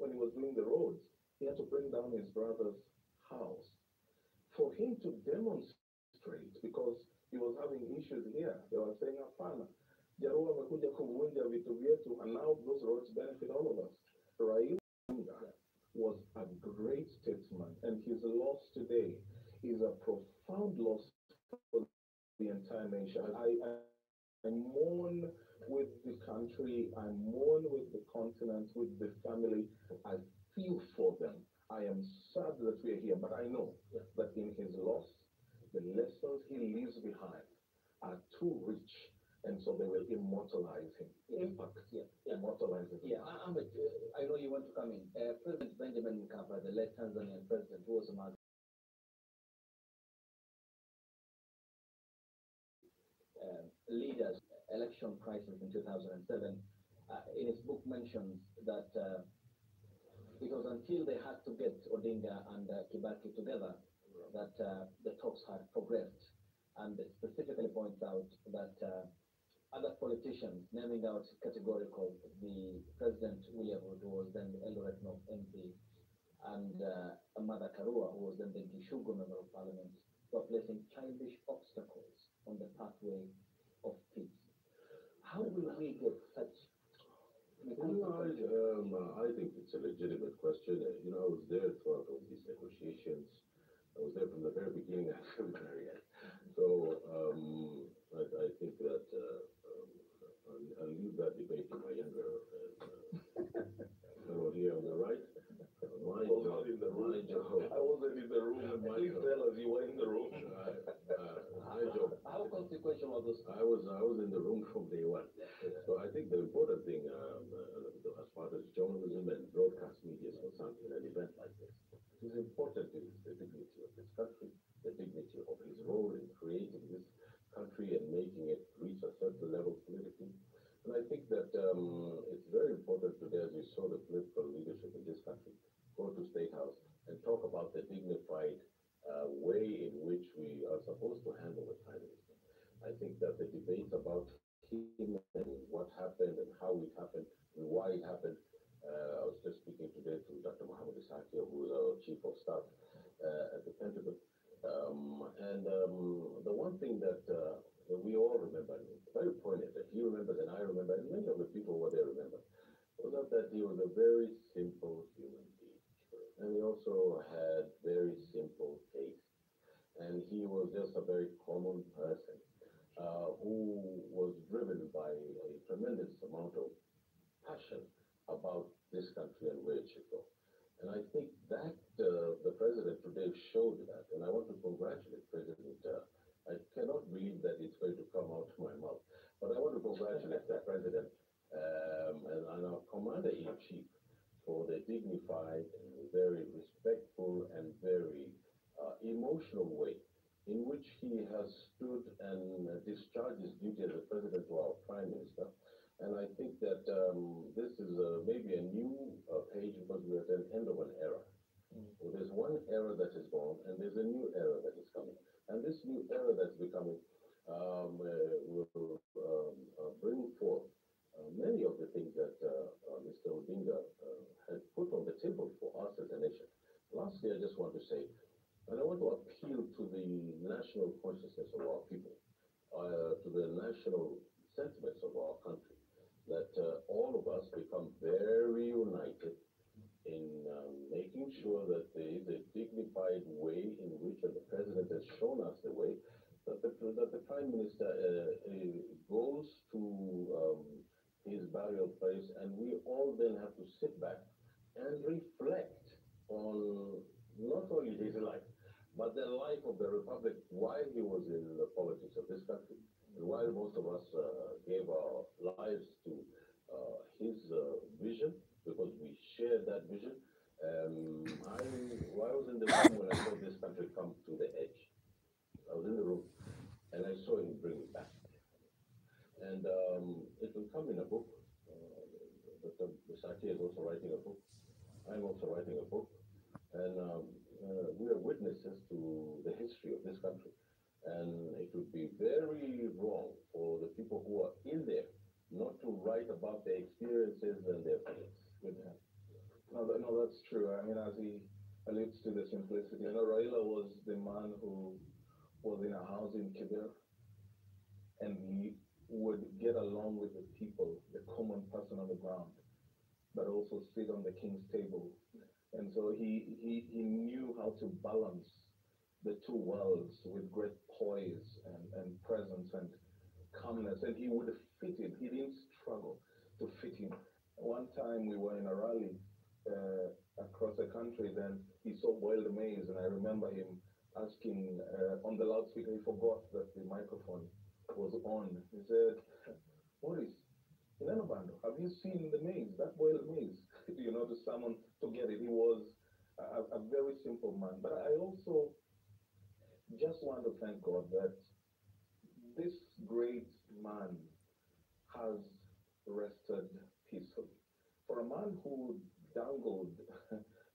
when he was doing the roads. He had to bring down his brother's house for him to demonstrate because he was having issues here. They were saying, hapana, Jaruo wamekuja kuvunja vitu vyetu, and now those roads benefit all of us. Raila was a great statesman, and his loss today is a profound loss for the entire nation. I mourn with the country, I mourn with the continent, with the family. I feel for them. I am sad that we are here, but I know that in his loss, the lessons he leaves behind are too rich, and so they will immortalize him. Impact, immortalize him. Yeah, Ahmed, I know you want to come in. President Benjamin Mkapa, the late Tanzanian president, who was among leaders election crisis in 2007, in his book mentions that it was until they had to get Odinga and Kibaki together that the talks had progressed, and specifically points out that other politicians, naming out categorical the President William Ruto, who was then the Eldoret North MP, and Amada Karua, who was then the Gishugu Member of Parliament, were placing childish obstacles on the pathway of peace. How will we get such? I think it's a legitimate question. I was there throughout all these negotiations. I was there from the very beginning until the very end. So I think that I'll leave that debate to my younger fellow here on the right. My job. I wasn't in the room. Please tell us you were in the room. My job. How consequential are those? I was in the room from day one. So I think the important thing, as far as journalism and broadcast media is concerned, in an event like this, it is important is the dignity of this country, the dignity of his role in creating this country and making it reach a certain level politically. And I think that it's very important today, as you saw the political leadership in this country go to State House and talk about the dignified way in which we are supposed to handle the Prime Minister. I think that the debates about him and what happened and how it happened and why it happened. I was just speaking today to Dr. Mohammed Isakia, who is our Chief of Staff at the Pentagon. The one thing that we all remember, very poignant, that he remembers and I remember, and many of the people were there remember, was that he was a very simple human being. And he also had very simple taste. And he was just a very common person who was driven by a tremendous amount of passion about this country and where it should go. And I think that the president today showed that. And I want to congratulate President. I cannot believe that it's going to come out of my mouth. But I want to congratulate the president and our commander-in-chief for the dignified and very respectful and very emotional way in which he has stood and discharged his duty as a president to our prime minister. And I think that this is maybe a new page because we're at the end of an era. So there's one era that is gone and there's a new era that is coming. And this new era that's becoming will bring forth many of the things that Mr. Odinga had put on the table for us as a nation. Lastly, I just want to say, and I want to appeal to the national consciousness of our people, to the national sentiments of our country, that all of us become very united in making sure that there is a dignified way in which, and the president has shown us the way, that the prime minister goes to his burial place, and we all then have to sit back and reflect on not only his life, but the life of the republic while he was in the politics of this country, and while most of us gave our lives to his vision, because we shared that vision. I was in the room when I saw this country come to the edge. I was in the room, and I saw him bring it back. And it will come in a book. Dr. Bisaki is also writing a book. I'm also writing a book. And we are witnesses to the history of this country. And it would be very wrong for the people who are in there not to write about their experiences and their feelings. Now, No, that's true. I mean, as he alludes to the simplicity, Raila was the man who was in a house in Kibir, and he would get along with the people, the common person on the ground, but also sit on the king's table. And so he knew how to balance the two worlds with great poise and presence and calmness. And he would fit in. He didn't struggle to fit in. One time we were in a rally across the country, then he saw boiled maize, and I remember him asking on the loudspeaker, he forgot that the microphone was on. He said, Maurice, Bando, have you seen the maize, that boiled maize? To someone to get it. He was a very simple man. But I also just want to thank God that this great man has rested peacefully. For a man who dangled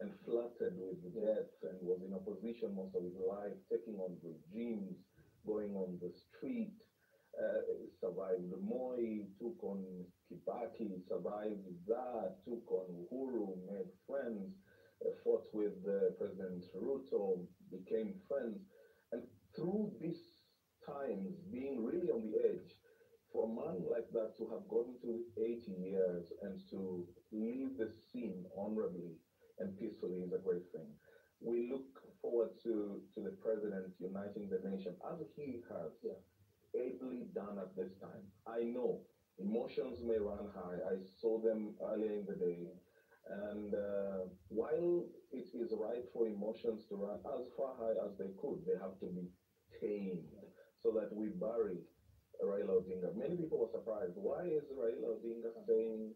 and flirted with death and was in opposition most of his life, taking on regimes, going on the street, survived Moi, took on Kibaki, survived that, took on Uhuru, made friends, fought with President Ruto, became friends. And through these times, being really on the edge, for a man like that to have gotten to 80 years and to leave the scene honorably and peacefully is a great thing. We look forward to the president uniting the nation as he has ably done at this time. I know emotions may run high. I saw them earlier in the day. And while it is right for emotions to run as far high as they could, they have to be tamed so that we bury Raila Odinga. Many people were surprised. Why is Raila Odinga saying,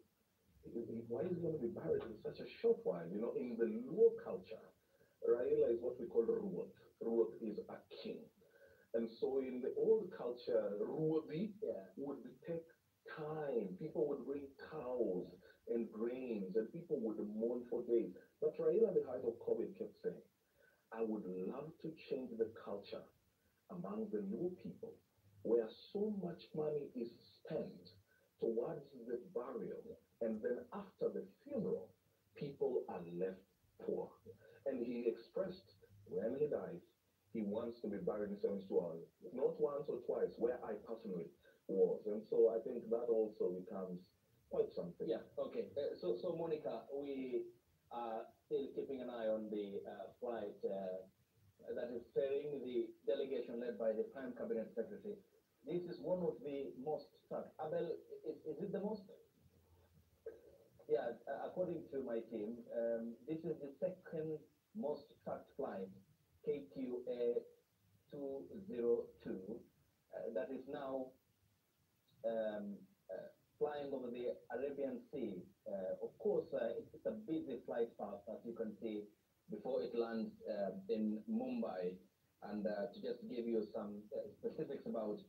why is he going to be buried in such a short while? In the Luo culture, Raila is what we call Ruot. Ruot is a king. And so in the old culture, Ruodi would take time. People would bring cows and grains, and people would mourn for days. But Raila, at the height of COVID, kept saying, I would love to change the culture among the Luo people, where so much money is spent towards the burial, and then after the funeral, people are left poor. And he expressed, when he dies, he wants to be buried in 72 hours, not once or twice, where I personally was. And so I think that also becomes quite something. Yeah, okay. So Monica, we are still keeping an eye on the flight that is ferrying the delegation led by the Prime Cabinet Secretary. This is one of the most tracked. Abel, is it the most? Yeah, according to my team, this is the second most tracked flight, KQA 202, that is now flying over the Arabian Sea. Of course, it's a busy flight path, as you can see, before it lands in Mumbai. And to just give you some specifics about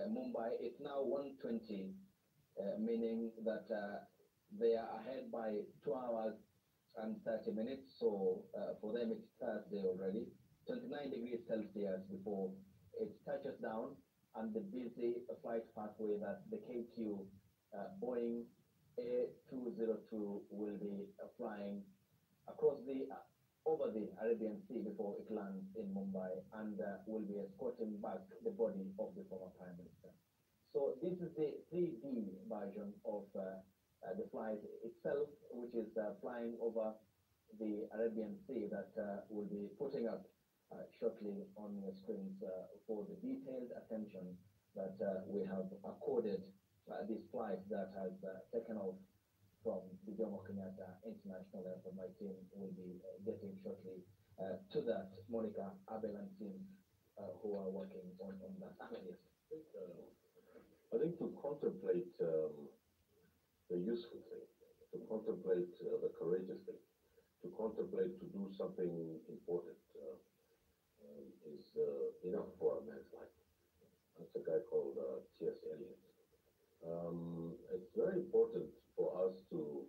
Mumbai, it's now 1:20, meaning that they are ahead by 2 hours and 30 minutes. So for them, it's Thursday already. 29 degrees Celsius before it touches down, and the busy flight pathway that the KQ Boeing A202 will be flying across over the Arabian Sea before it lands in Mumbai, and will be escorting back the body of the former Prime Minister. So this is the 3D version of the flight itself, which is flying over the Arabian Sea, that will be putting up shortly on your screens for the detailed attention that we have accorded this flight that has taken off from the Jomo Kenyatta International Airport. My team will be getting shortly to that. Monica, Abel, and team who are working on that. Yes. I think to contemplate the useful thing, to contemplate the courageous thing, to contemplate to do something important is enough for a man's life. That's a guy called T.S. Eliot. It's very important for us to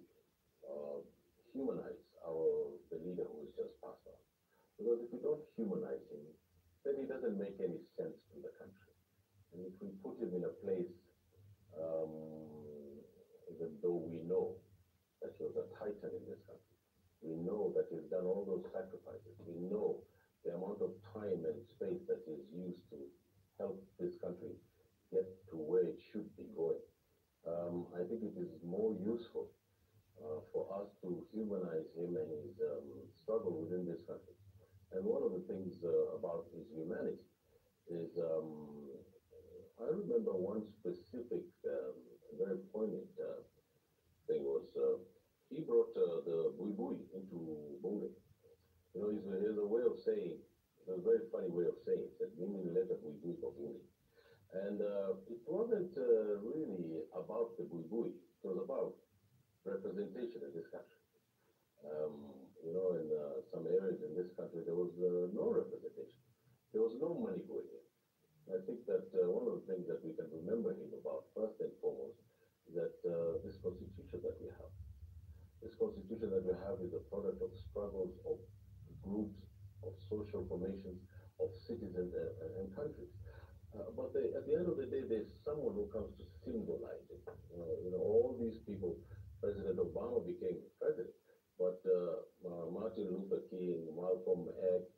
humanize the leader who has just passed on. Because if we don't humanize him, then he doesn't make any sense to the country. And if we put him in a place, even though we know that he was a titan in this country, we know that he's done all those sacrifices. We know the amount of time and space that he's used to help this country get to where it should be going. I think it is more useful for us to humanize him and his struggle within this country. And one of the things about his humanity is I remember one specific, very poignant thing was he brought the bui bui into Bunge. You know, he's a way of saying, a very funny way of saying it, that Mimi leta bui bui for Bunge. And it wasn't really about the bui bui, it was about representation in this country. You know, in some areas in this country, there was no representation. There was no money going in. I think that one of the things that we can remember him about, first and foremost, is that this constitution that we have, is a product of struggles of groups, of social formations, of citizens and countries. But at the end of the day, there's someone who comes to symbolize it. You know, all these people, President Obama became president, but Martin Luther King, Malcolm X,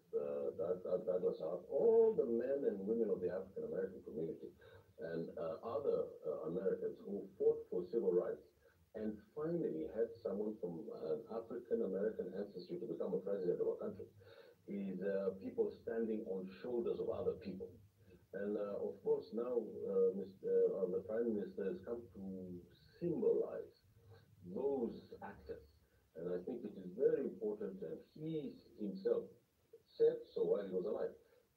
Douglas Hart, all the men and women of the African American community and other Americans who fought for civil rights and finally had someone from an African American ancestry to become a president of a country is people standing on shoulders of other people. And of course, now the Prime Minister has come to symbolize those actors. And I think it is very important, and he himself said so while he was alive,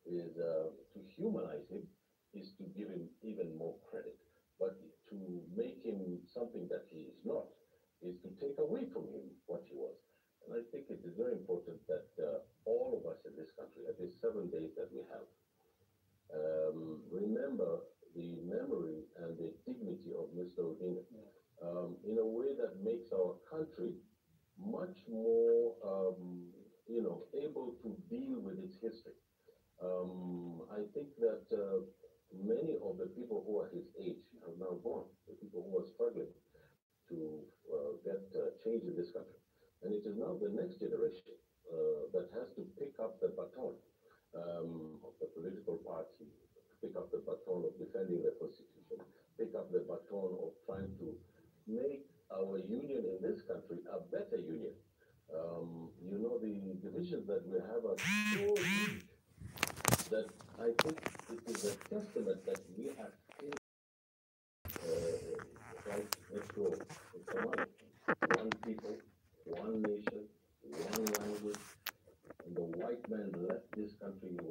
is to humanize him, is to give him even more credit. But to make him something that he is not, is to take away from him what he was. And I think it is very important that all of us in this country, at these 7 days that we have, remember the memory and the dignity of Mr. Odinga in a way that makes our country much more, able to deal with its history. I think that many of the people who are his age have now gone, the people who are struggling to get change in this country. And it is now the next generation that has to pick up the baton of the political party, pick up the baton of defending the constitution, pick up the baton of trying to make our union in this country a better union. You know, the divisions that we have are so huge that I think it is a testament that we are still right next door in Somalia. One people, one nation, one language, and the white man left this country